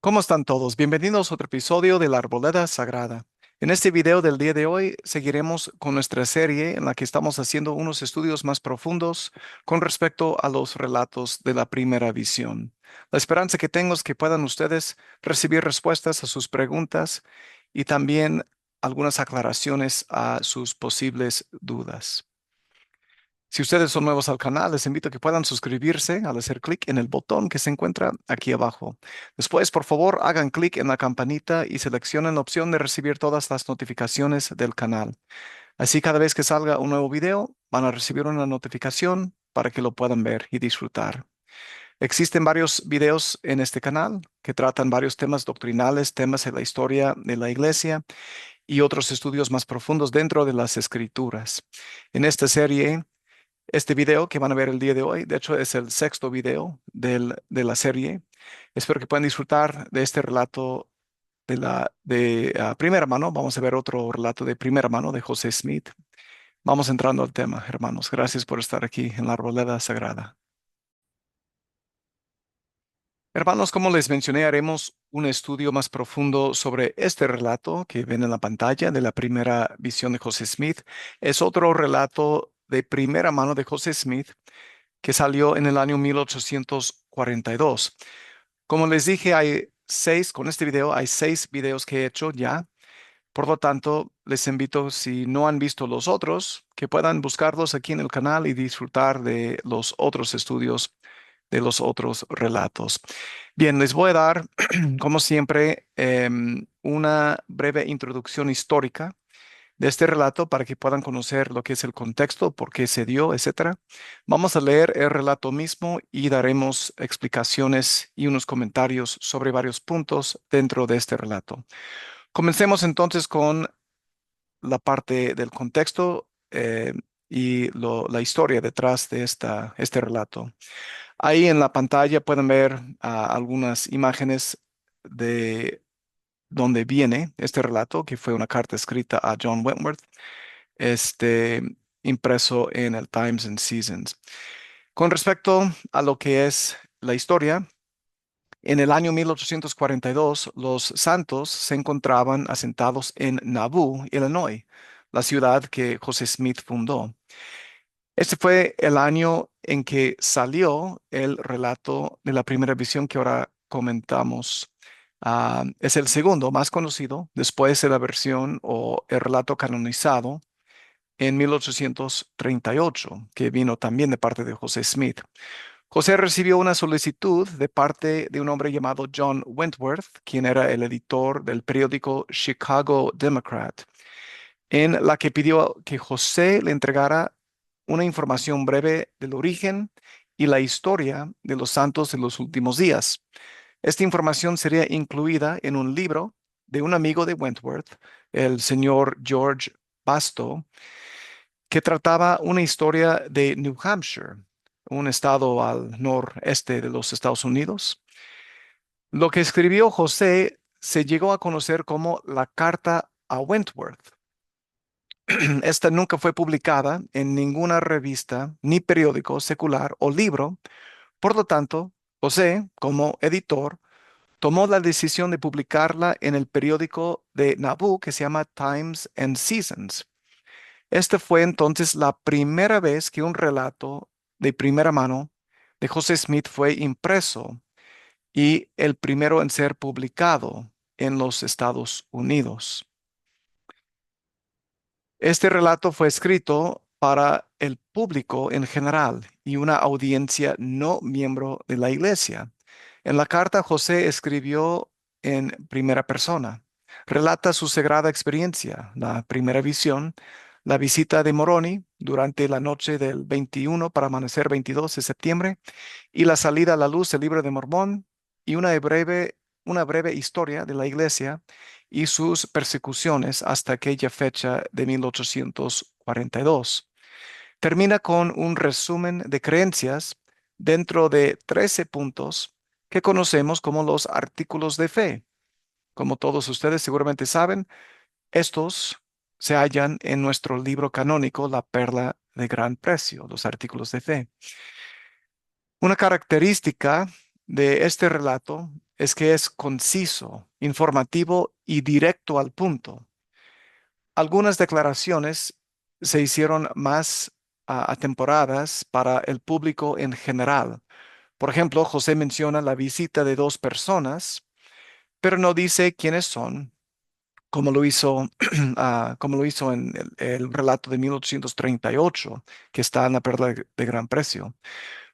¿Cómo están todos? Bienvenidos a otro episodio de la Arboleda Sagrada. En este video del día de hoy seguiremos con nuestra serie en la que estamos haciendo unos estudios más profundos con respecto a los relatos de la primera visión. La esperanza que tengo es que puedan ustedes recibir respuestas a sus preguntas y también algunas aclaraciones a sus posibles dudas. Si ustedes son nuevos al canal, les invito a que puedan suscribirse al hacer clic en el botón que se encuentra aquí abajo. Después, por favor, hagan clic en la campanita y seleccionen la opción de recibir todas las notificaciones del canal. Así, cada vez que salga un nuevo video, van a recibir una notificación para que lo puedan ver y disfrutar. Existen varios videos en este canal que tratan varios temas doctrinales, temas de la historia de la iglesia y otros estudios más profundos dentro de las escrituras. En esta serie, este video que van a ver el día de hoy, de hecho, es el sexto video de la serie. Espero que puedan disfrutar de este relato de primera mano. Vamos a ver otro relato de primera mano de José Smith. Vamos entrando al tema, hermanos. Gracias por estar aquí en la Arboleda Sagrada. Hermanos, como les mencioné, haremos un estudio más profundo sobre este relato que ven en la pantalla de la primera visión de José Smith. Es otro relato de primera mano de José Smith que salió en el año 1842. Como les dije, con este video hay 6 videos que he hecho ya. Por lo tanto, les invito, si no han visto los otros, que puedan buscarlos aquí en el canal y disfrutar de los otros estudios, de los otros relatos. Bien, les voy a dar, como siempre, una breve introducción histórica de este relato para que puedan conocer lo que es el contexto, por qué se dio, etcétera. Vamos a leer el relato mismo y daremos explicaciones y unos comentarios sobre varios puntos dentro de este relato. Comencemos entonces con la parte del contexto y la historia detrás de este relato. Ahí en la pantalla pueden ver algunas imágenes de donde viene este relato, que fue una carta escrita a John Wentworth, este, impreso en el Times and Seasons. Con respecto a lo que es la historia, en el año 1842, los Santos se encontraban asentados en Nauvoo, Illinois, la ciudad que José Smith fundó. Este fue el año en que salió el relato de la primera visión que ahora comentamos. Es el segundo más conocido después de la versión o el relato canonizado en 1838, que vino también de parte de José Smith. José recibió una solicitud de parte de un hombre llamado John Wentworth, quien era el editor del periódico Chicago Democrat, en la que pidió que José le entregara una información breve del origen y la historia de los santos de los últimos días. Esta información sería incluida en un libro de un amigo de Wentworth, el señor George Bastow, que trataba una historia de New Hampshire, un estado al noreste de los Estados Unidos. Lo que escribió José se llegó a conocer como la Carta a Wentworth. Esta nunca fue publicada en ninguna revista, ni periódico secular o libro. Por lo tanto, José, como editor, tomó la decisión de publicarla en el periódico de Nauvoo que se llama Times and Seasons. Esta fue entonces la primera vez que un relato de primera mano de José Smith fue impreso y el primero en ser publicado en los Estados Unidos. Este relato fue escrito para el público en general y una audiencia no miembro de la iglesia. En la carta, José escribió en primera persona. Relata su sagrada experiencia, la primera visión, la visita de Moroni durante la noche del 21 para amanecer 22 de septiembre y la salida a la luz del libro de Mormón y una breve historia de la iglesia y sus persecuciones hasta aquella fecha de 1842. Termina con un resumen de creencias dentro de 13 puntos que conocemos como los artículos de fe. Como todos ustedes seguramente saben, estos se hallan en nuestro libro canónico, La Perla de Gran Precio, los artículos de fe. Una característica de este relato es que es conciso, informativo y directo al punto. Algunas declaraciones se hicieron más atemporadas para el público en general. Por ejemplo, José menciona la visita de dos personas, pero no dice quiénes son, como lo hizo, como lo hizo en el relato de 1838, que está en la perla de gran precio.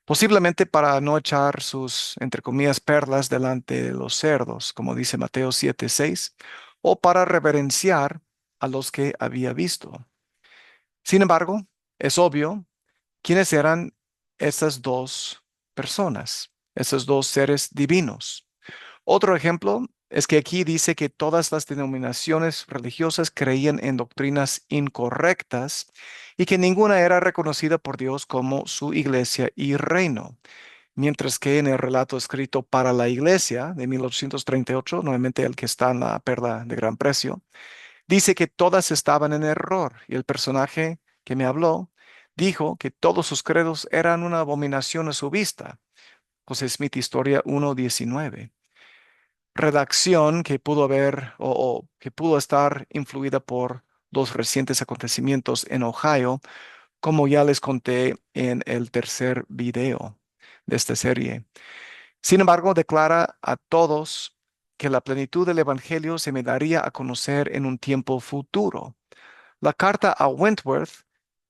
Posiblemente para no echar sus, entre comillas, perlas delante de los cerdos, como dice Mateo 7:6, o para reverenciar a los que había visto. Sin embargo, es obvio quiénes eran esas dos personas, esos dos seres divinos. Otro ejemplo es que aquí dice que todas las denominaciones religiosas creían en doctrinas incorrectas y que ninguna era reconocida por Dios como su iglesia y reino. Mientras que en el relato escrito para la iglesia de 1838, nuevamente el que está en la perla de gran precio, dice que todas estaban en error y el personaje que me habló dijo que todos sus credos eran una abominación a su vista. José Smith, Historia 1:19. Redacción que pudo haber o que pudo estar influida por los recientes acontecimientos en Ohio, como ya les conté en el tercer video de esta serie. Sin embargo, declara a todos que la plenitud del Evangelio se me daría a conocer en un tiempo futuro. La carta a Wentworth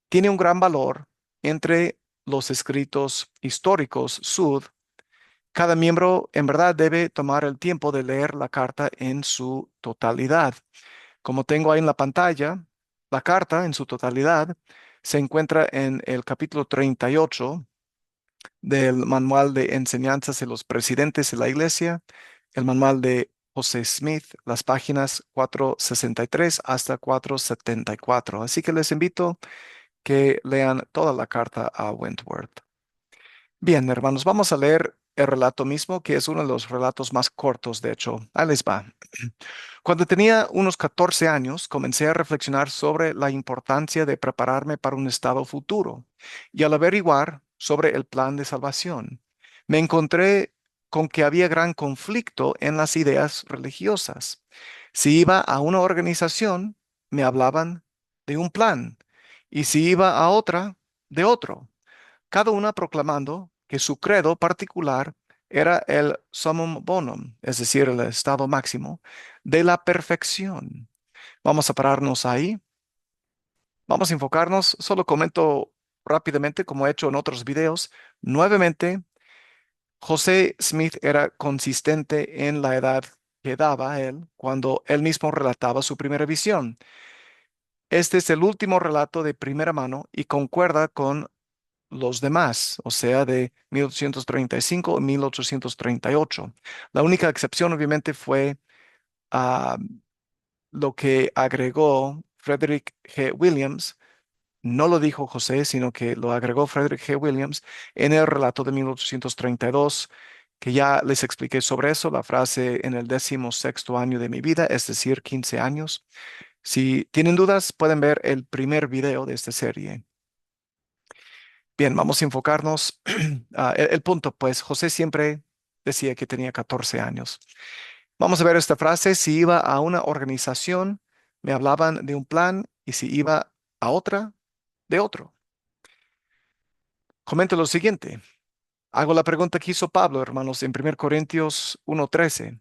tiene un gran valor entre los escritos históricos sud. Cada miembro en verdad debe tomar el tiempo de leer la carta en su totalidad. Como tengo ahí en la pantalla, la carta en su totalidad se encuentra en el capítulo 38 del Manual de Enseñanzas de los Presidentes de la Iglesia, el manual de José Smith, las páginas 463 hasta 474. Así que les invito que lean toda la carta a Wentworth. Bien, hermanos, vamos a leer el relato mismo, que es uno de los relatos más cortos, de hecho. Ahí les va. Cuando tenía unos 14 años, comencé a reflexionar sobre la importancia de prepararme para un estado futuro y al averiguar sobre el plan de salvación, me encontré con que había gran conflicto en las ideas religiosas. Si iba a una organización, me hablaban de un plan, y si iba a otra, de otro, cada una proclamando que su credo particular era el summum bonum, es decir, el estado máximo de la perfección. Vamos a pararnos ahí. Vamos a enfocarnos. Solo comento rápidamente, como he hecho en otros videos. Nuevamente, José Smith era consistente en la edad que daba él cuando él mismo relataba su primera visión. Este es el último relato de primera mano y concuerda con los demás, o sea, de 1835 a 1838. La única excepción, obviamente, fue ah, lo que agregó Frederick G. Williams. No lo dijo José, sino que lo agregó Frederick G. Williams en el relato de 1832, que ya les expliqué sobre eso, la frase en el 16º año de mi vida, es decir, 15 años. Si tienen dudas, pueden ver el primer video de esta serie. Bien, vamos a enfocarnos. El punto, pues, José siempre decía que tenía 14 años. Vamos a ver esta frase. Si iba a una organización, me hablaban de un plan y si iba a otra, de otro. Comento lo siguiente. Hago la pregunta que hizo Pablo, hermanos, en 1 Corintios 1:13.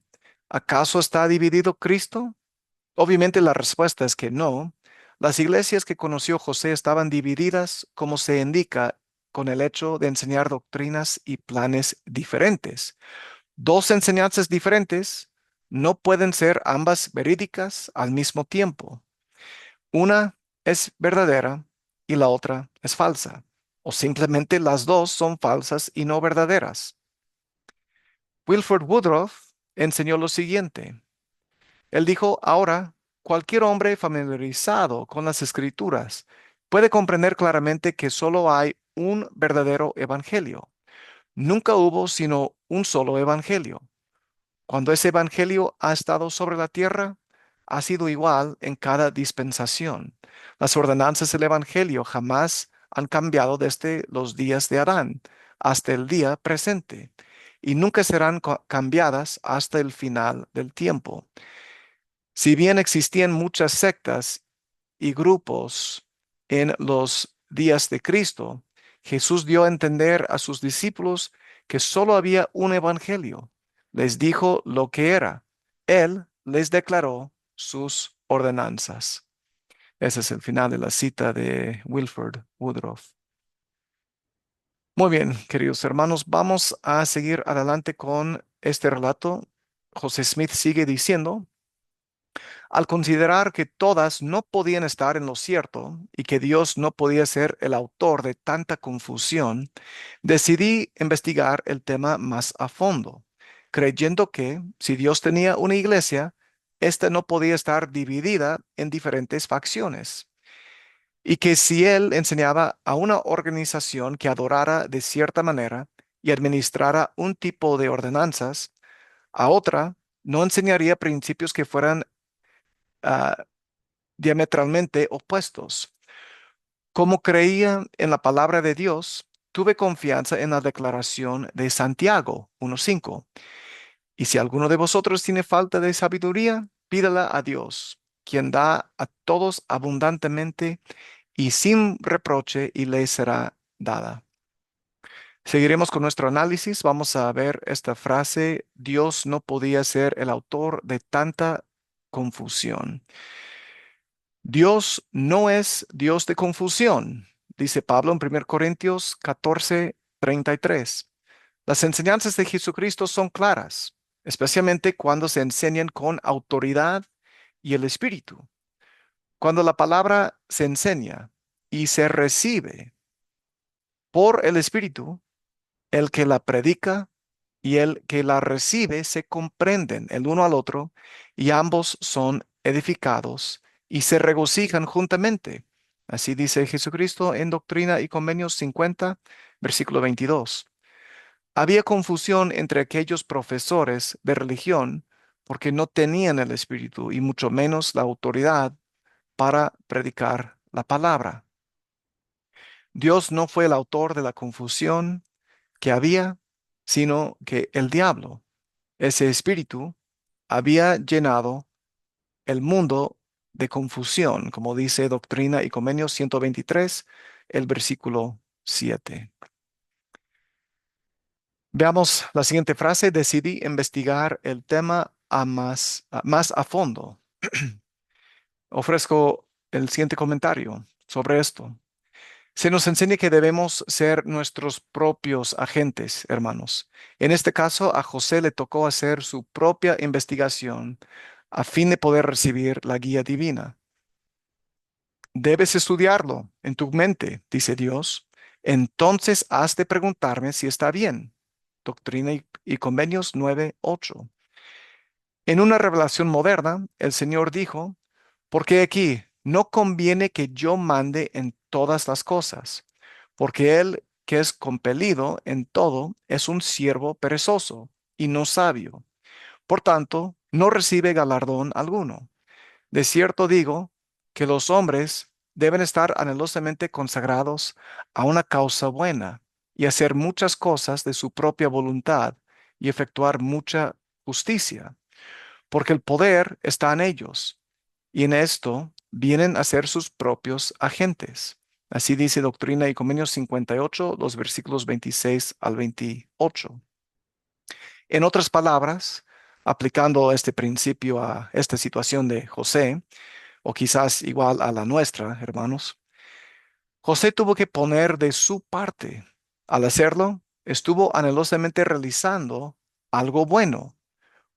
¿Acaso está dividido Cristo? Obviamente la respuesta es que no. Las iglesias que conoció José estaban divididas, como se indica, con el hecho de enseñar doctrinas y planes diferentes. Dos enseñanzas diferentes no pueden ser ambas verídicas al mismo tiempo. Una es verdadera y la otra es falsa, o simplemente las dos son falsas y no verdaderas. Wilford Woodruff enseñó lo siguiente. Él dijo, ahora, cualquier hombre familiarizado con las escrituras puede comprender claramente que solo hay un verdadero evangelio. Nunca hubo sino un solo evangelio. Cuando ese evangelio ha estado sobre la tierra, ha sido igual en cada dispensación. Las ordenanzas del evangelio jamás han cambiado desde los días de Adán hasta el día presente. y nunca serán cambiadas hasta el final del tiempo. Si bien existían muchas sectas y grupos en los días de Cristo, Jesús dio a entender a sus discípulos que solo había un evangelio. Les dijo lo que era. Él les declaró sus ordenanzas. Ese es el final de la cita de Wilford Woodruff. Muy bien, queridos hermanos, vamos a seguir adelante con este relato. José Smith sigue diciendo, al considerar que todas no podían estar en lo cierto y que Dios no podía ser el autor de tanta confusión, decidí investigar el tema más a fondo, creyendo que si Dios tenía una iglesia, ésta no podía estar dividida en diferentes facciones, y que si Él enseñaba a una organización que adorara de cierta manera y administrara un tipo de ordenanzas, a otra no enseñaría principios que fueran ah, diametralmente opuestos. Como creía en la palabra de Dios, tuve confianza en la declaración de Santiago 1:5. Y si alguno de vosotros tiene falta de sabiduría, pídala a Dios, quien da a todos abundantemente y sin reproche, y le será dada. Seguiremos con nuestro análisis. Vamos a ver esta frase: Dios no podía ser el autor de tanta confusión. Dios no es Dios de confusión, dice Pablo en 1 Corintios 14:33. Las enseñanzas de Jesucristo son claras, especialmente cuando se enseñan con autoridad y el Espíritu. Cuando la palabra se enseña y se recibe por el Espíritu, el que la predica y el que la recibe se comprenden el uno al otro, y ambos son edificados y se regocijan juntamente. Así dice Jesucristo en Doctrina y Convenios 50, versículo 22. Había confusión entre aquellos profesores de religión porque no tenían el Espíritu y mucho menos la autoridad para predicar la palabra. Dios no fue el autor de la confusión que había, sino que el diablo, ese espíritu, había llenado el mundo de confusión, como dice Doctrina y Convenios 123, el versículo 7. Veamos la siguiente frase: decidí investigar el tema más a fondo. Ofrezco el siguiente comentario sobre esto. Se nos enseña que debemos ser nuestros propios agentes, hermanos. En este caso, a José le tocó hacer su propia investigación a fin de poder recibir la guía divina. Debes estudiarlo en tu mente, dice Dios. Entonces has de preguntarme si está bien. Doctrina y Convenios 9:8. En una revelación moderna, el Señor dijo, porque aquí no conviene que yo mande en todas las cosas, porque el que es compelido en todo es un siervo perezoso y no sabio. Por tanto, no recibe galardón alguno. De cierto digo que los hombres deben estar anhelosamente consagrados a una causa buena y hacer muchas cosas de su propia voluntad y efectuar mucha justicia, porque el poder está en ellos, y en esto vienen a ser sus propios agentes. Así dice Doctrina y Convenios 58, los versículos 26 al 28. En otras palabras, aplicando este principio a esta situación de José, o quizás igual a la nuestra, hermanos, José tuvo que poner de su parte. Al hacerlo, estuvo anhelosamente realizando algo bueno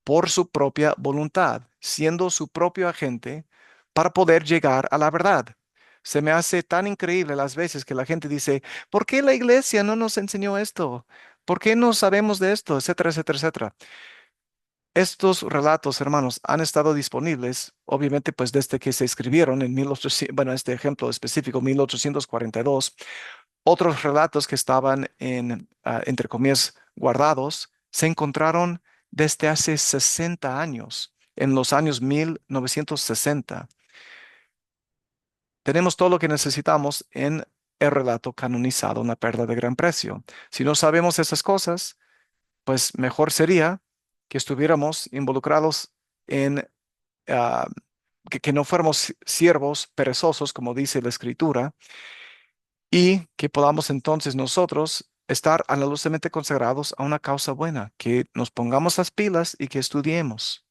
por su propia voluntad, siendo su propio agente para poder llegar a la verdad. Se me hace tan increíble las veces que la gente dice, ¿por qué la iglesia no nos enseñó esto? ¿Por qué no sabemos de esto? Etcétera, etcétera, etcétera. Estos relatos, hermanos, han estado disponibles, obviamente, pues desde que se escribieron en 1800, bueno, este ejemplo específico, 1842. Otros relatos que estaban entre comillas, guardados, se encontraron desde hace 60 años, en los años 1960. Tenemos todo lo que necesitamos en el relato canonizado, Una perla de gran precio. Si no sabemos esas cosas, pues mejor sería que estuviéramos involucrados en ah, que no fuéramos siervos perezosos, como dice la Escritura, y que podamos entonces nosotros estar anhelosamente consagrados a una causa buena, que nos pongamos las pilas y que estudiemos.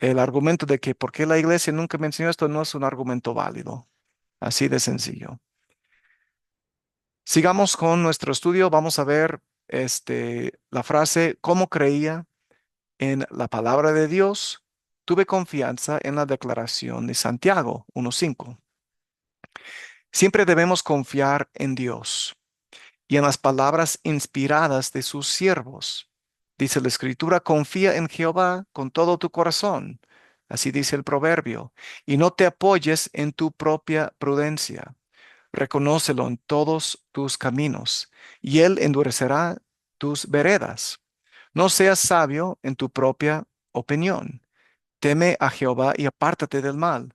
El argumento de que por qué la iglesia nunca me enseñó esto no es un argumento válido. Así de sencillo. Sigamos con nuestro estudio. Vamos a ver la frase, ¿cómo creía en la palabra de Dios? Tuve confianza en la declaración de Santiago 1:5. Siempre debemos confiar en Dios y en las palabras inspiradas de sus siervos. Dice la Escritura, confía en Jehová con todo tu corazón. Así dice el proverbio, y no te apoyes en tu propia prudencia. Reconócelo en todos tus caminos, y él endurecerá tus veredas. No seas sabio en tu propia opinión. Teme a Jehová y apártate del mal,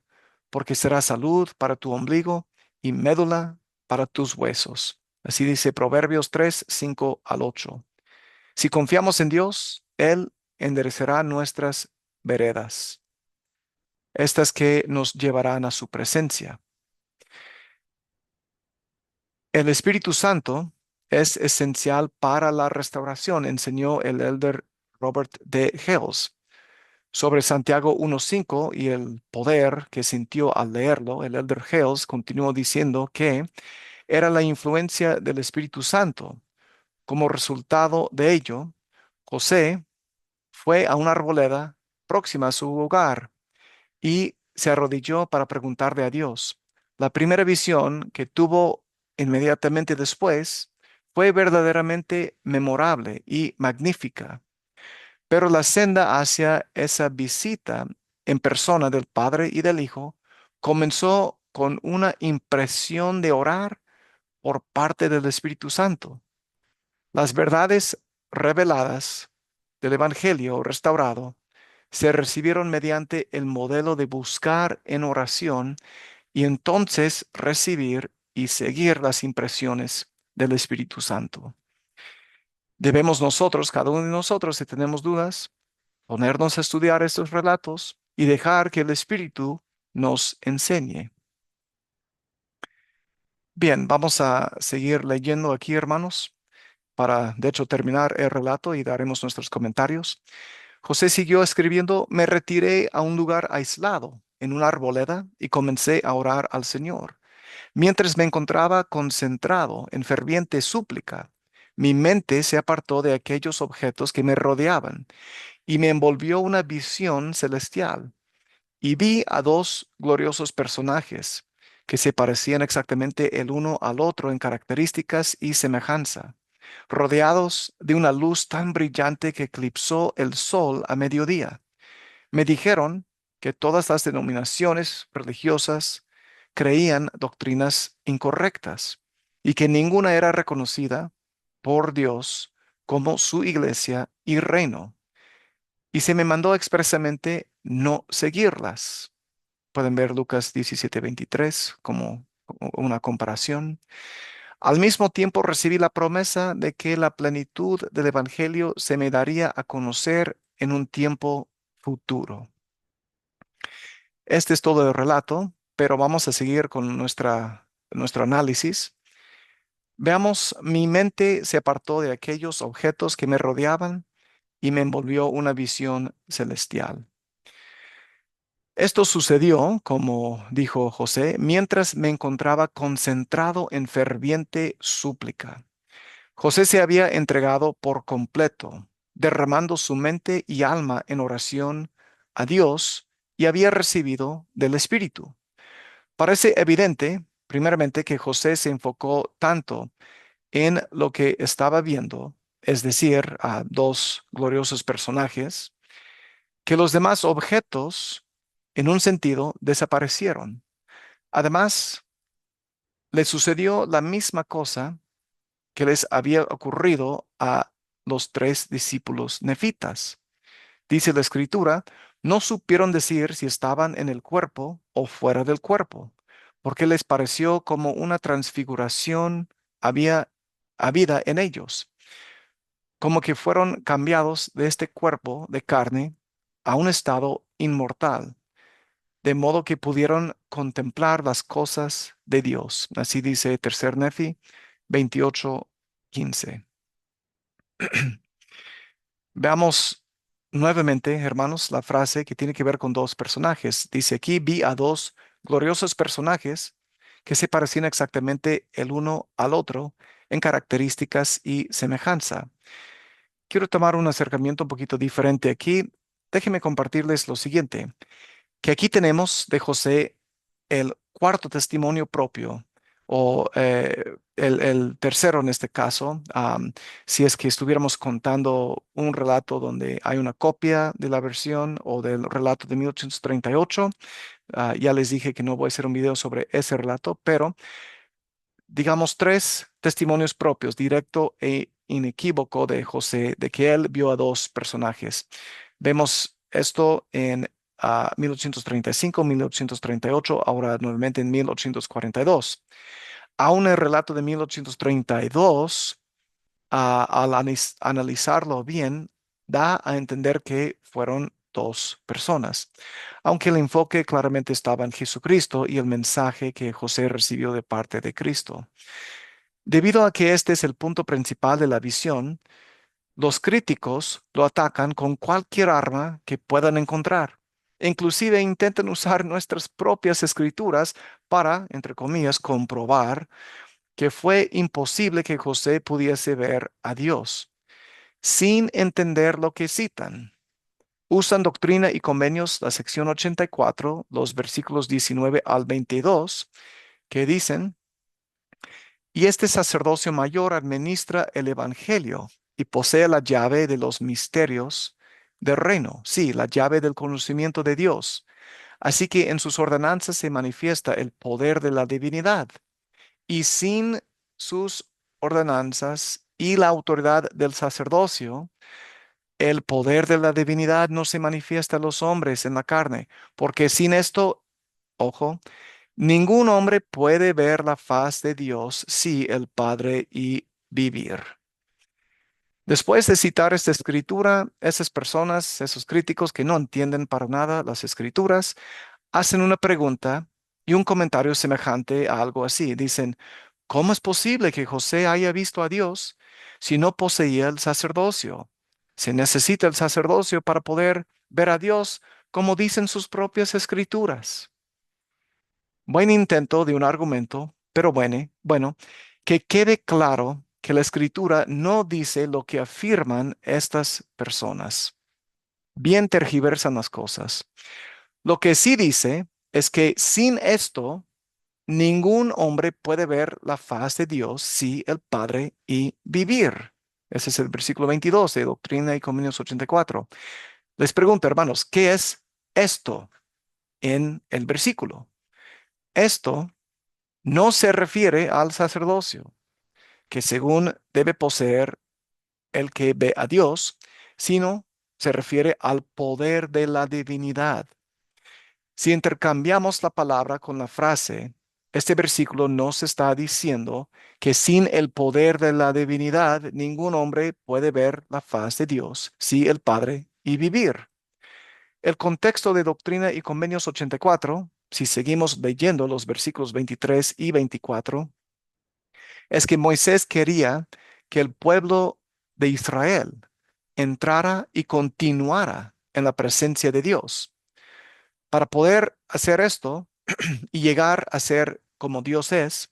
porque será salud para tu ombligo y médula para tus huesos. Así dice Proverbios 3:5 al 8. Si confiamos en Dios, Él enderecerá nuestras veredas, estas que nos llevarán a su presencia. El Espíritu Santo es esencial para la restauración, enseñó el elder Robert D. Hales. Sobre Santiago 1:5 y el poder que sintió al leerlo, el elder Hales continuó diciendo que era la influencia del Espíritu Santo. Como resultado de ello, José fue a una arboleda próxima a su hogar y se arrodilló para preguntarle a Dios. La primera visión que tuvo inmediatamente después fue verdaderamente memorable y magnífica. Pero la senda hacia esa visita en persona del Padre y del Hijo comenzó con una impresión de orar por parte del Espíritu Santo. Las verdades reveladas del Evangelio restaurado se recibieron mediante el modelo de buscar en oración y entonces recibir y seguir las impresiones del Espíritu Santo. Debemos nosotros, cada uno de nosotros, si tenemos dudas, ponernos a estudiar estos relatos y dejar que el Espíritu nos enseñe. Bien, vamos a seguir leyendo aquí, hermanos, para de hecho terminar el relato y daremos nuestros comentarios. José siguió escribiendo, me retiré a un lugar aislado, en una arboleda, y comencé a orar al Señor. Mientras me encontraba concentrado en ferviente súplica, mi mente se apartó de aquellos objetos que me rodeaban y me envolvió una visión celestial. Y vi a dos gloriosos personajes que se parecían exactamente el uno al otro en características y semejanza, rodeados de una luz tan brillante que eclipsó el sol a mediodía. Me dijeron que todas las denominaciones religiosas creían doctrinas incorrectas y que ninguna era reconocida por Dios como su iglesia y reino. Y se me mandó expresamente no seguirlas. Pueden ver Lucas 17:23 como una comparación. Al mismo tiempo recibí la promesa de que la plenitud del Evangelio se me daría a conocer en un tiempo futuro. Este es todo el relato, pero vamos a seguir con nuestro análisis. Veamos, mi mente se apartó de aquellos objetos que me rodeaban y me envolvió una visión celestial. Esto sucedió, como dijo José, mientras me encontraba concentrado en ferviente súplica. José se había entregado por completo, derramando su mente y alma en oración a Dios y había recibido del Espíritu. Parece evidente, primeramente, que José se enfocó tanto en lo que estaba viendo, es decir, a dos gloriosos personajes, que los demás objetos, en un sentido, desaparecieron. Además, le sucedió la misma cosa que les había ocurrido a los tres discípulos nefitas. Dice la escritura, no supieron decir si estaban en el cuerpo o fuera del cuerpo, porque les pareció como una transfiguración había habida en ellos. como que fueron cambiados de este cuerpo de carne a un estado inmortal, de modo que pudieron contemplar las cosas de Dios. Así dice Tercer Nefi 28:15. Veamos nuevamente, hermanos, la frase que tiene que ver con dos personajes. Dice aquí, vi a dos gloriosos personajes que se parecían exactamente el uno al otro en características y semejanza. Quiero tomar un acercamiento un poquito diferente aquí. Déjenme compartirles lo siguiente, que aquí tenemos de José el cuarto testimonio propio, o el tercero en este caso, si es que estuviéramos contando un relato donde hay una copia de la versión o del relato de 1838. Ya les dije que no voy a hacer un video sobre ese relato, pero digamos tres testimonios propios, directo e inequívoco de José, de que él vio a dos personajes. Vemos esto en 1835, 1838, ahora nuevamente en 1842. Aún el relato de 1832, al analizarlo bien, da a entender que fueron dos personas, aunque el enfoque claramente estaba en Jesucristo y el mensaje que José recibió de parte de Cristo. Debido a que este es el punto principal de la visión, los críticos lo atacan con cualquier arma que puedan encontrar. Inclusive intentan usar nuestras propias escrituras para, entre comillas, comprobar que fue imposible que José pudiese ver a Dios, sin entender lo que citan. Usan Doctrina y Convenios, la sección 84, los versículos 19 al 22, que dicen: y este sacerdocio mayor administra el evangelio y posee la llave de los misterios del reino, sí, la llave del conocimiento de Dios. Así que en sus ordenanzas se manifiesta el poder de la divinidad, y sin sus ordenanzas y la autoridad del sacerdocio, el poder de la divinidad no se manifiesta a los hombres en la carne, porque sin esto, ojo, ningún hombre puede ver la faz de Dios, sí, el Padre, y vivir. Después de citar esta escritura, esas personas, esos críticos que no entienden para nada las escrituras, hacen una pregunta y un comentario semejante a algo así. Dicen: ¿cómo es posible que José haya visto a Dios si no poseía el sacerdocio? Se necesita el sacerdocio para poder ver a Dios, como dicen sus propias escrituras. Buen intento de un argumento, pero bueno, que quede claro que la escritura no dice lo que afirman estas personas. Bien tergiversan las cosas. Lo que sí dice es que sin esto, ningún hombre puede ver la faz de Dios, sí, el Padre, y vivir. Ese es el versículo 22 de Doctrina y Convenios 84. Les pregunto, hermanos, ¿qué es esto en el versículo? Esto no se refiere al sacerdocio, que según debe poseer el que ve a Dios, sino se refiere al poder de la divinidad. Si intercambiamos la palabra con la frase, este versículo nos está diciendo que sin el poder de la divinidad, ningún hombre puede ver la faz de Dios, sí, el Padre, y vivir. El contexto de Doctrina y Convenios 84, si seguimos leyendo los versículos 23 y 24, es que Moisés quería que el pueblo de Israel entrara y continuara en la presencia de Dios. Para poder hacer esto y llegar a ser como Dios es,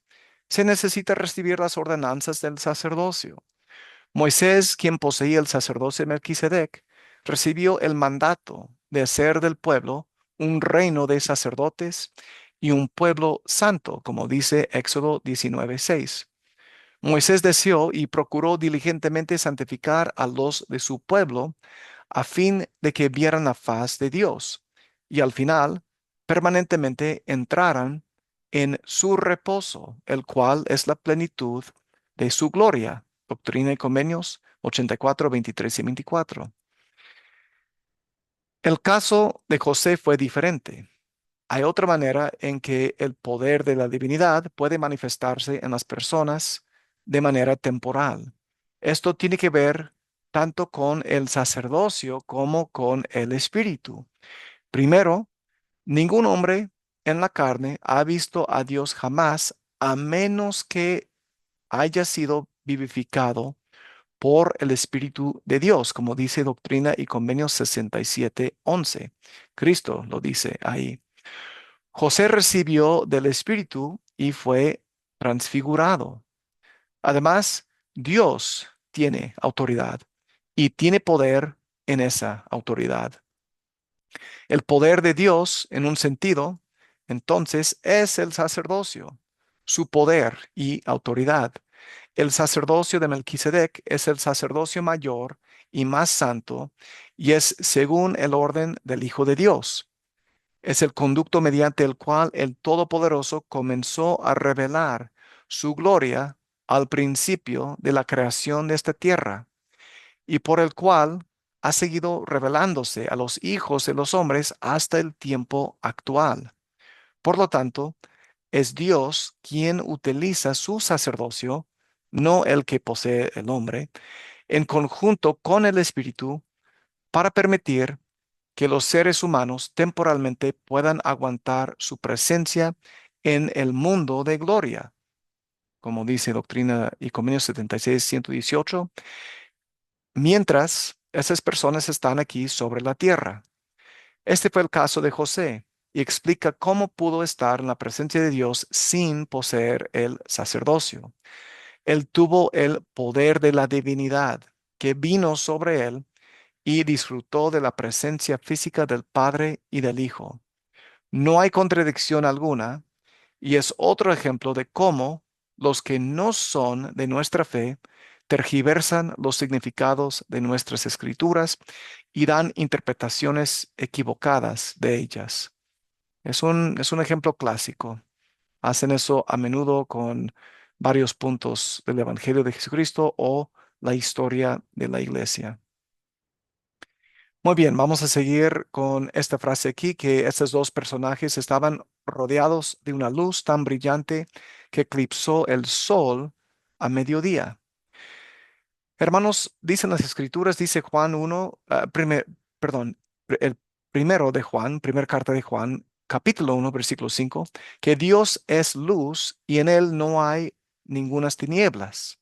se necesita recibir las ordenanzas del sacerdocio. Moisés, quien poseía el sacerdocio de Melquisedec, recibió el mandato de hacer del pueblo un reino de sacerdotes y un pueblo santo, como dice Éxodo 19:6. Moisés deseó y procuró diligentemente santificar a los de su pueblo a fin de que vieran la faz de Dios y al final permanentemente entraran en su reposo, el cual es la plenitud de su gloria. Doctrina y Convenios 84, 23 y 24. El caso de José fue diferente. Hay otra manera en que el poder de la divinidad puede manifestarse en las personas de manera temporal. Esto tiene que ver tanto con el sacerdocio como con el espíritu. Primero, ningún hombre en la carne ha visto a Dios jamás, a menos que haya sido vivificado por el Espíritu de Dios, como dice Doctrina y Convenios 67:11. Cristo lo dice ahí. José recibió del Espíritu y fue transfigurado. Además, Dios tiene autoridad y tiene poder en esa autoridad. El poder de Dios, en un sentido, entonces, es el sacerdocio, su poder y autoridad. El sacerdocio de Melquisedec es el sacerdocio mayor y más santo, y es según el orden del Hijo de Dios. Es el conducto mediante el cual el Todopoderoso comenzó a revelar su gloria al principio de la creación de esta tierra, y por el cual ha seguido revelándose a los hijos de los hombres hasta el tiempo actual. Por lo tanto, es Dios quien utiliza su sacerdocio, no el que posee el hombre, en conjunto con el Espíritu, para permitir que los seres humanos temporalmente puedan aguantar su presencia en el mundo de gloria, como dice Doctrina y Convenios 76-118, mientras esas personas están aquí sobre la tierra. Este fue el caso de José y explica cómo pudo estar en la presencia de Dios sin poseer el sacerdocio. Él tuvo el poder de la divinidad que vino sobre él y disfrutó de la presencia física del Padre y del Hijo. No hay contradicción alguna y es otro ejemplo de cómo los que no son de nuestra fe tergiversan los significados de nuestras escrituras y dan interpretaciones equivocadas de ellas. Es un ejemplo clásico. Hacen eso a menudo con varios puntos del Evangelio de Jesucristo o la historia de la iglesia. Muy bien, vamos a seguir con esta frase aquí, que estos dos personajes estaban rodeados de una luz tan brillante que eclipsó el sol a mediodía. Hermanos, dicen las escrituras, dice Juan 1, perdón, el primero de Juan, primera carta de Juan, capítulo 1, versículo 5, que Dios es luz y en él no hay ningunas tinieblas.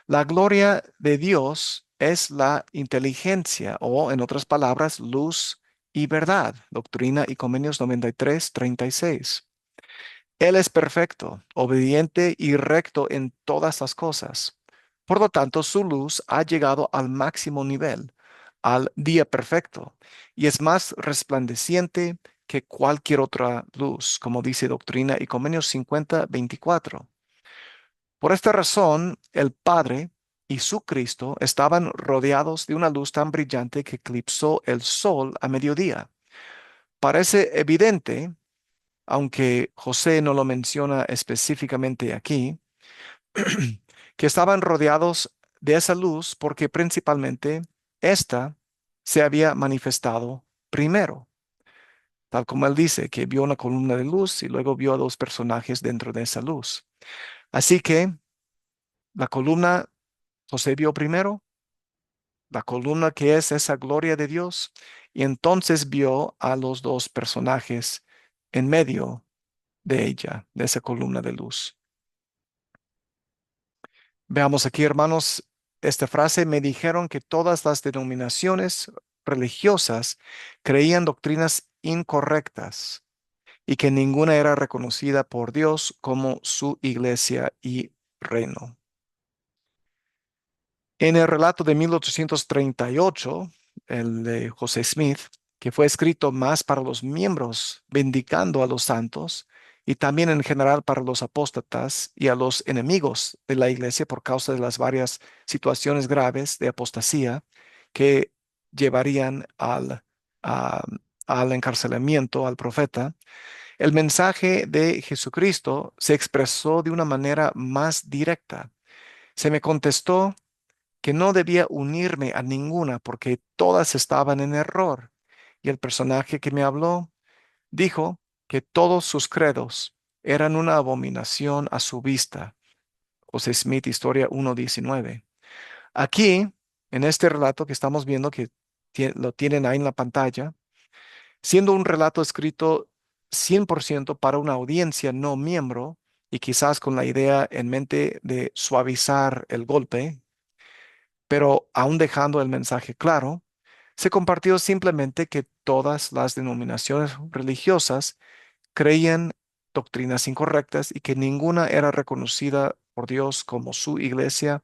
La gloria de Dios es la inteligencia o, en otras palabras, luz y verdad. Doctrina y Convenios 93-36. Él es perfecto, obediente y recto en todas las cosas. Por lo tanto, su luz ha llegado al máximo nivel, al día perfecto, y es más resplandeciente que cualquier otra luz, como dice Doctrina y Convenios 50-24. Por esta razón, el Padre y su Cristo estaban rodeados de una luz tan brillante que eclipsó el sol a mediodía. Parece evidente, aunque José no lo menciona específicamente aquí, que estaban rodeados de esa luz porque principalmente ésta se había manifestado primero, tal como él dice, que vio una columna de luz y luego vio a dos personajes dentro de esa luz. Así que la columna José vio primero, la columna que es esa gloria de Dios, y entonces vio a los dos personajes en medio de ella, de esa columna de luz. Veamos aquí, hermanos, esta frase: me dijeron que todas las denominaciones religiosas creían doctrinas incorrectas y que ninguna era reconocida por Dios como su iglesia y reino. En el relato de 1838, el de José Smith, que fue escrito más para los miembros, vindicando a los santos, y también en general para los apóstatas y a los enemigos de la iglesia por causa de las varias situaciones graves de apostasía que llevarían a- al encarcelamiento al profeta, el mensaje de Jesucristo se expresó de una manera más directa. Se me contestó que no debía unirme a ninguna porque todas estaban en error. Y el personaje que me habló dijo que todos sus credos eran una abominación a su vista. José Smith, Historia 1:19. Aquí en este relato que estamos viendo, que lo tienen ahí en la pantalla, siendo un relato escrito 100% para una audiencia no miembro y quizás con la idea en mente de suavizar el golpe, pero aún dejando el mensaje claro, se compartió simplemente que todas las denominaciones religiosas creían doctrinas incorrectas y que ninguna era reconocida por Dios como su iglesia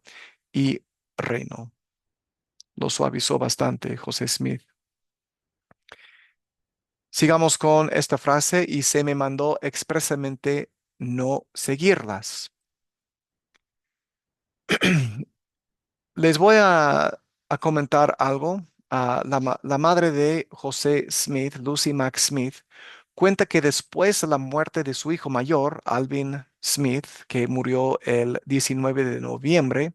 y reino. Lo suavizó bastante José Smith. Sigamos con esta frase: y se me mandó expresamente no seguirlas. Les voy a comentar algo. La madre de José Smith, Lucy Mack Smith, cuenta que después de la muerte de su hijo mayor, Alvin Smith, que murió el 19 de noviembre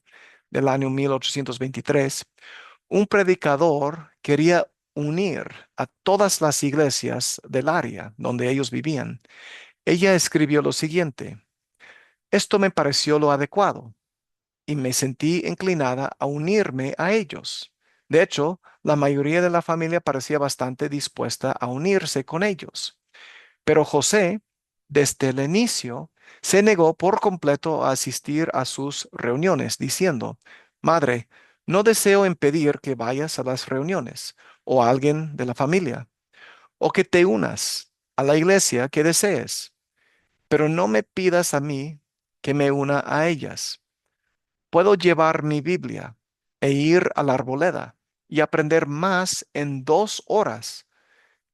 del año 1823, un predicador quería unir a todas las iglesias del área donde ellos vivían. Ella escribió lo siguiente: esto me pareció lo adecuado y me sentí inclinada a unirme a ellos. De hecho, la mayoría de la familia parecía bastante dispuesta a unirse con ellos. Pero José, desde el inicio, se negó por completo a asistir a sus reuniones, diciendo: Madre, no deseo impedir que vayas a las reuniones, o a alguien de la familia, o que te unas a la iglesia que desees, pero no me pidas a mí que me una a ellas. Puedo llevar mi Biblia e ir a la arboleda y aprender más en 2 horas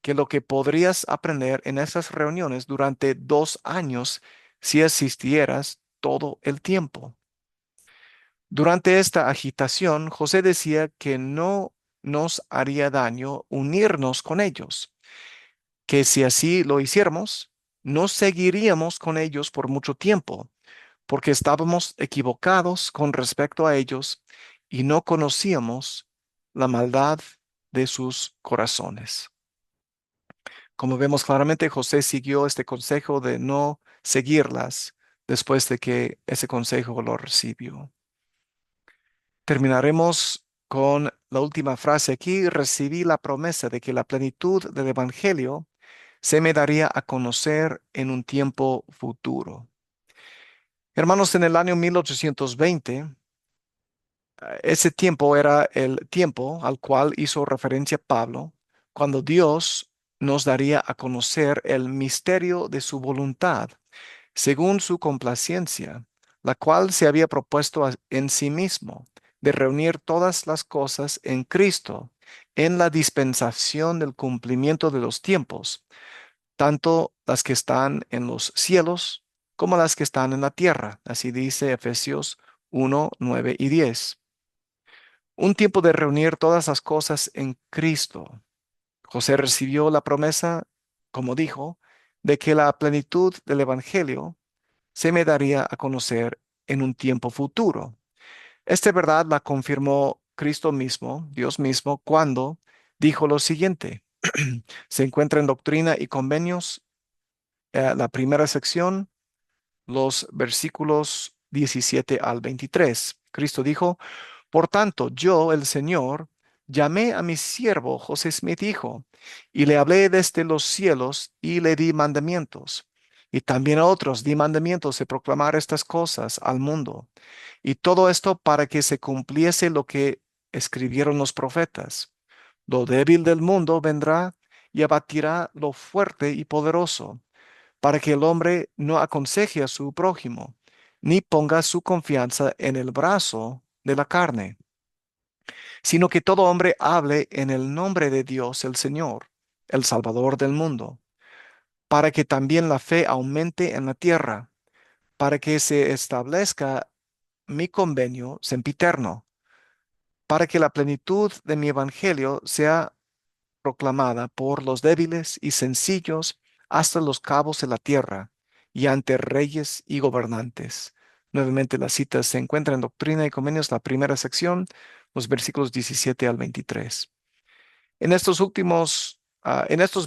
que lo que podrías aprender en esas reuniones durante 2 años si asistieras todo el tiempo. Durante esta agitación, José decía que no nos haría daño unirnos con ellos, que si así lo hiciéramos, no seguiríamos con ellos por mucho tiempo, porque estábamos equivocados con respecto a ellos y no conocíamos la maldad de sus corazones. Como vemos claramente, José siguió este consejo de no seguirlas después de que ese consejo lo recibió. Terminaremos con la última frase aquí: recibí la promesa de que la plenitud del Evangelio se me daría a conocer en un tiempo futuro. Hermanos, en el año 1820, ese tiempo era el tiempo al cual hizo referencia Pablo, cuando Dios nos daría a conocer el misterio de su voluntad, según su complacencia, la cual se había propuesto en sí mismo, de reunir todas las cosas en Cristo, en la dispensación del cumplimiento de los tiempos, tanto las que están en los cielos como las que están en la tierra. Así dice Efesios 1, 9 y 10. Un tiempo de reunir todas las cosas en Cristo. José recibió la promesa, como dijo, de que la plenitud del Evangelio se me daría a conocer en un tiempo futuro. Esta verdad la confirmó Cristo mismo, Dios mismo, cuando dijo lo siguiente. Se encuentra en Doctrina y Convenios, la primera sección, los versículos 17 al 23. Cristo dijo: por tanto, yo, el Señor, llamé a mi siervo José Smith hijo, y le hablé desde los cielos y le di mandamientos. Y también a otros di mandamientos de proclamar estas cosas al mundo. Y todo esto para que se cumpliese lo que escribieron los profetas. Lo débil del mundo vendrá y abatirá lo fuerte y poderoso, para que el hombre no aconseje a su prójimo, ni ponga su confianza en el brazo de la carne, sino que todo hombre hable en el nombre de Dios el Señor, el Salvador del mundo, para que también la fe aumente en la tierra, para que se establezca mi convenio sempiterno, para que la plenitud de mi evangelio sea proclamada por los débiles y sencillos hasta los cabos de la tierra y ante reyes y gobernantes. Nuevamente la cita se encuentra en Doctrina y Convenios, la primera sección, los versículos 17 al 23. En estos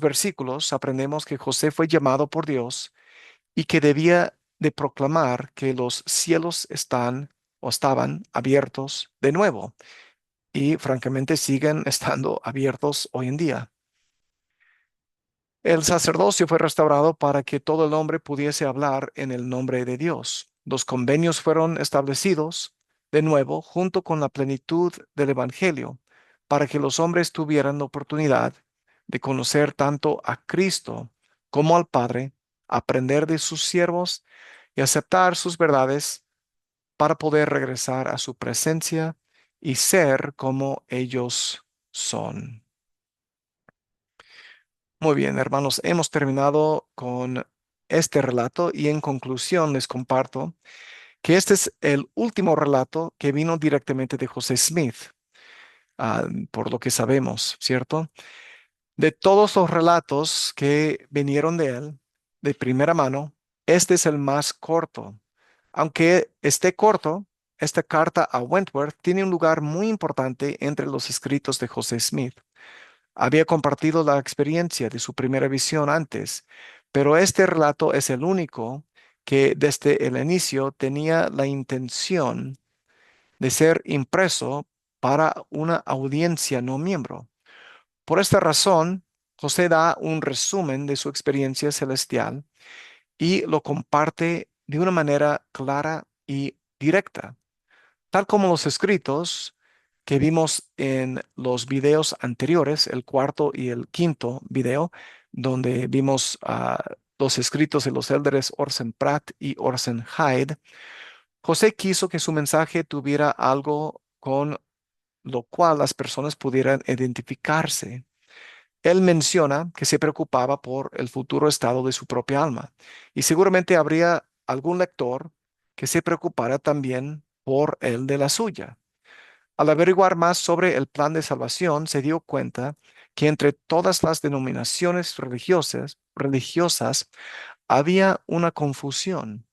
versículos aprendemos que José fue llamado por Dios y que debía de proclamar que los cielos están o estaban abiertos de nuevo y francamente siguen estando abiertos hoy en día. El sacerdocio fue restaurado para que todo el hombre pudiese hablar en el nombre de Dios. Los convenios fueron establecidos de nuevo junto con la plenitud del Evangelio para que los hombres tuvieran la oportunidad de conocer tanto a Cristo como al Padre, aprender de sus siervos y aceptar sus verdades para poder regresar a su presencia y ser como ellos son. Muy bien, hermanos, hemos terminado con este relato y en conclusión les comparto que este es el último relato que vino directamente de José Smith, por lo que sabemos, ¿cierto? De todos los relatos que vinieron de él, de primera mano, este es el más corto. Aunque esté corto, esta carta a Wentworth tiene un lugar muy importante entre los escritos de José Smith. Había compartido la experiencia de su primera visión antes, pero este relato es el único que desde el inicio tenía la intención de ser impreso para una audiencia no miembro. Por esta razón, José da un resumen de su experiencia celestial y lo comparte de una manera clara y directa, tal como los escritos que vimos en los videos anteriores, el cuarto y el quinto video, donde vimos los escritos de los élderes Orson Pratt y Orson Hyde. José quiso que su mensaje tuviera algo con lo cual las personas pudieran identificarse. Él menciona que se preocupaba por el futuro estado de su propia alma y seguramente habría algún lector que se preocupara también por el de la suya. Al averiguar más sobre el plan de salvación, se dio cuenta que entre todas las denominaciones religiosas había una confusión.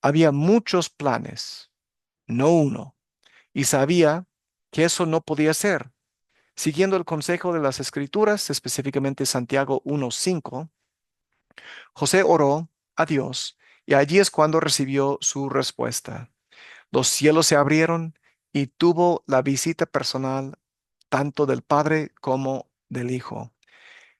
Había muchos planes, no uno, y sabía que eso no podía ser. Siguiendo el consejo de las Escrituras, específicamente Santiago 1:5, José oró a Dios y allí es cuando recibió su respuesta. Los cielos se abrieron y tuvo la visita personal tanto del Padre como del Hijo.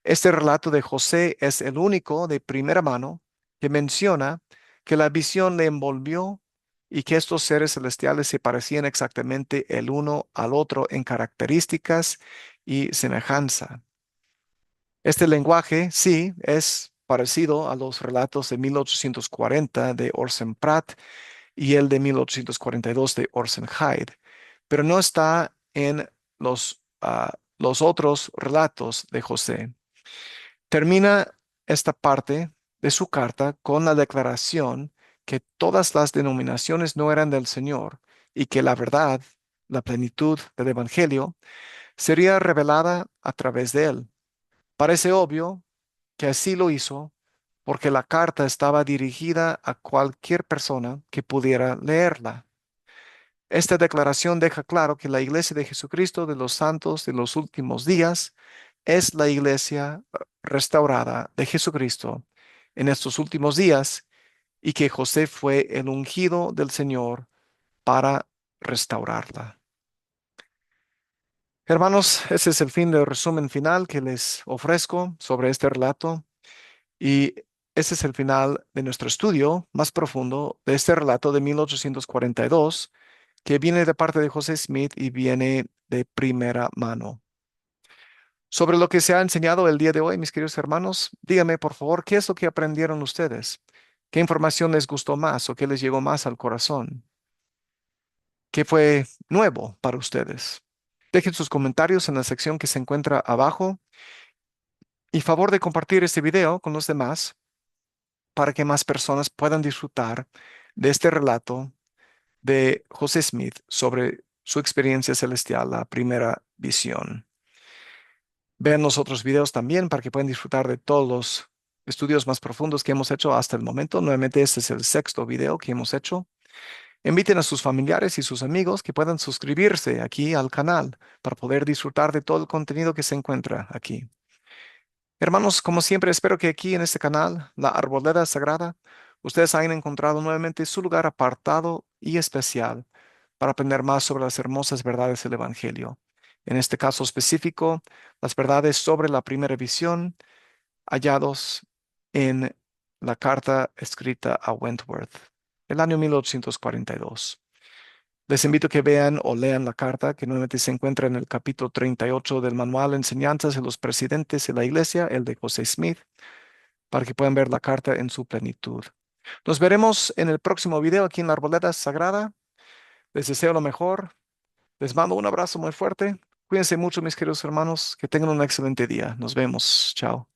Este relato de José es el único de primera mano que menciona que la visión le envolvió y que estos seres celestiales se parecían exactamente el uno al otro en características y semejanza. Este lenguaje, sí, es parecido a los relatos de 1840 de Orson Pratt y el de 1842 de Orson Hyde, pero no está en los otros relatos de José. Termina esta parte de su carta con la declaración que todas las denominaciones no eran del Señor y que la verdad, la plenitud del Evangelio, sería revelada a través de él. Parece obvio que así lo hizo porque la carta estaba dirigida a cualquier persona que pudiera leerla. Esta declaración deja claro que la Iglesia de Jesucristo de los Santos de los últimos días es la Iglesia restaurada de Jesucristo en estos últimos días y que José fue el ungido del Señor para restaurarla. Hermanos, ese es el fin del resumen final que les ofrezco sobre este relato. Y ese es el final de nuestro estudio más profundo de este relato de 1842, que viene de parte de José Smith y viene de primera mano. Sobre lo que se ha enseñado el día de hoy, mis queridos hermanos, díganme por favor, ¿qué es lo que aprendieron ustedes? ¿Qué información les gustó más o qué les llegó más al corazón? ¿Qué fue nuevo para ustedes? Dejen sus comentarios en la sección que se encuentra abajo y favor de compartir este video con los demás para que más personas puedan disfrutar de este relato de José Smith sobre su experiencia celestial, la primera visión. Vean los otros videos también para que puedan disfrutar de todos los estudios más profundos que hemos hecho hasta el momento. Nuevamente, este es el sexto video que hemos hecho. Inviten a sus familiares y sus amigos que puedan suscribirse aquí al canal para poder disfrutar de todo el contenido que se encuentra aquí. Hermanos, como siempre, espero que aquí en este canal, La Arboleda Sagrada, ustedes hayan encontrado nuevamente su lugar apartado y especial para aprender más sobre las hermosas verdades del Evangelio. En este caso específico, las verdades sobre la primera visión hallados en la carta escrita a Wentworth, el año 1842. Les invito a que vean o lean la carta que nuevamente se encuentra en el capítulo 38 del manual Enseñanzas de los Presidentes de la Iglesia, el de José Smith, para que puedan ver la carta en su plenitud. Nos veremos en el próximo video aquí en la Arboleda Sagrada. Les deseo lo mejor. Les mando un abrazo muy fuerte. Cuídense mucho, mis queridos hermanos. Que tengan un excelente día. Nos vemos. Chao.